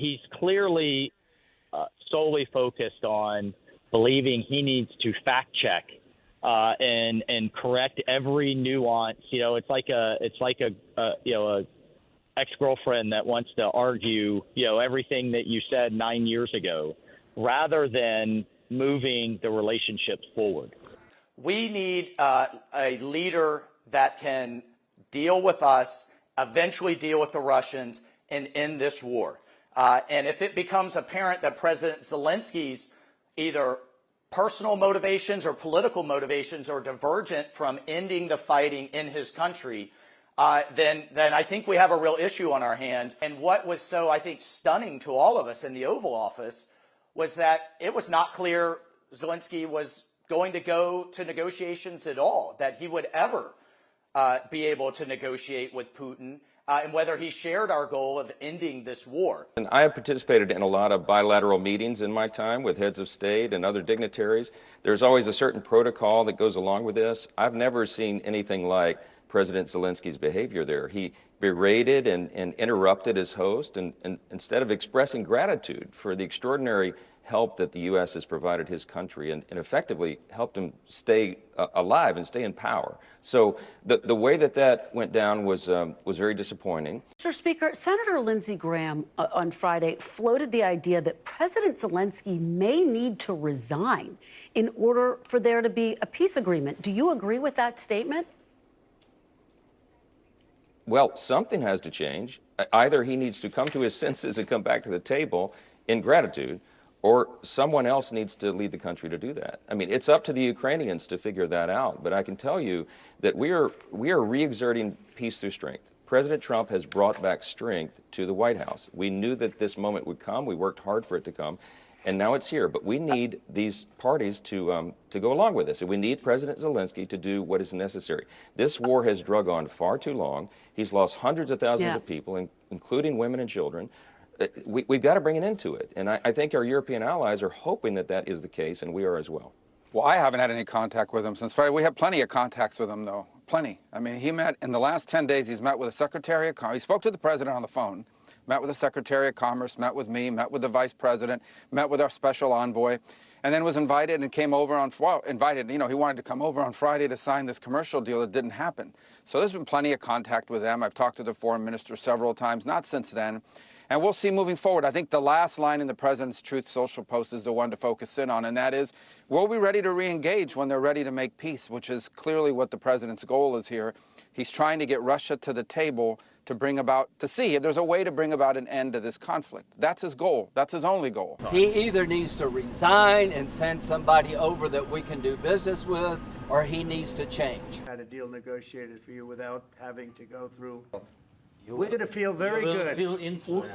he's clearly solely focused on believing he needs to fact check and correct every nuance. It's like a ex-girlfriend that wants to argue, everything that you said 9 years ago, rather than moving the relationships forward. We need a leader that can deal with us, eventually deal with the Russians, and end this war. And if it becomes apparent that President Zelensky's either personal motivations or political motivations are divergent from ending the fighting in his country, then I think we have a real issue on our hands. And what was so, I think, stunning to all of us in the Oval Office was that it was not clear Zelensky was going to go to negotiations at all, that he would ever be able to negotiate with Putin, and whether he shared our goal of ending this war. And I have participated in a lot of bilateral meetings in my time with heads of state and other dignitaries. There's always a certain protocol that goes along with this. I've never seen anything like President Zelensky's behavior there. He berated and interrupted his host, and instead of expressing gratitude for the extraordinary help that the U.S. has provided his country and effectively helped him stay alive and stay in power. So the way that went down was very disappointing. Mr. Speaker, Senator Lindsey Graham on Friday floated the idea that President Zelensky may need to resign in order for there to be a peace agreement. Do you agree with that statement? Well, something has to change. Either he needs to come to his senses and come back to the table in gratitude, or someone else needs to lead the country to do that. I mean, it's up to the Ukrainians to figure that out. But I can tell you that we are re-exerting peace through strength. President Trump has brought back strength to the White House. We knew that this moment would come. We worked hard for it to come. And now it's here. But we need these parties to go along with this. And we need President Zelensky to do what is necessary. This war has drug on far too long. He's lost hundreds of thousands of people, including women and children. We've got to bring an end to it. And I think our European allies are hoping that that is the case, and we are as well. Well, I haven't had any contact with him since Friday. We have plenty of contacts with him, though. Plenty. I mean, he met in the last 10 days, he's met with the Secretary of Commerce. He spoke to the President on the phone, met with the Secretary of Commerce, met with me, met with the Vice President, met with our special envoy, and then was invited and came over on, he wanted to come over on Friday to sign this commercial deal. That didn't happen. So there's been plenty of contact with them. I've talked to the foreign minister several times, not since then. And we'll see moving forward. I think the last line in the President's Truth Social post is the one to focus in on, and that is, we'll be ready to re-engage when they're ready to make peace, which is clearly what the President's goal is here. He's trying to get Russia to the table to see if there's a way to bring about an end to this conflict. That's his goal. That's his only goal. He either needs to resign and send somebody over that we can do business with, or he needs to change. Had a deal negotiated for you without having to go through. We're going to feel very good.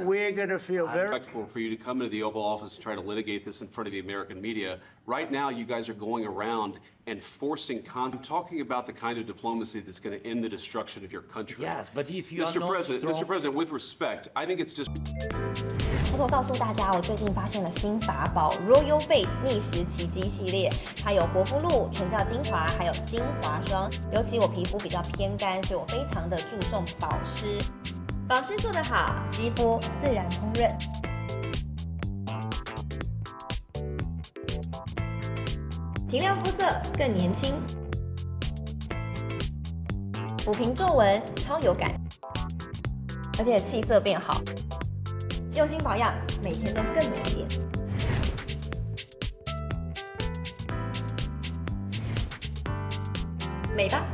We're going to feel very respectful for you to come into the Oval Office and try to litigate this in front of the American media. Right now, you guys are going around and forcing I'm talking about the kind of diplomacy that's going to end the destruction of your country. Yes, but if you Mr. President, with respect, I think it's just. 偷偷告诉大家，我最近发现了新法宝 Royal Face 逆时奇迹系列，它有活肤露、全效精华，还有精华霜。尤其我皮肤比较偏干，所以我非常的注重保湿。保湿做得好，肌肤自然烹饪。提亮肤色更年轻，抚平皱纹超有感，而且气色变好。用心保养，每天都更美丽。美吧！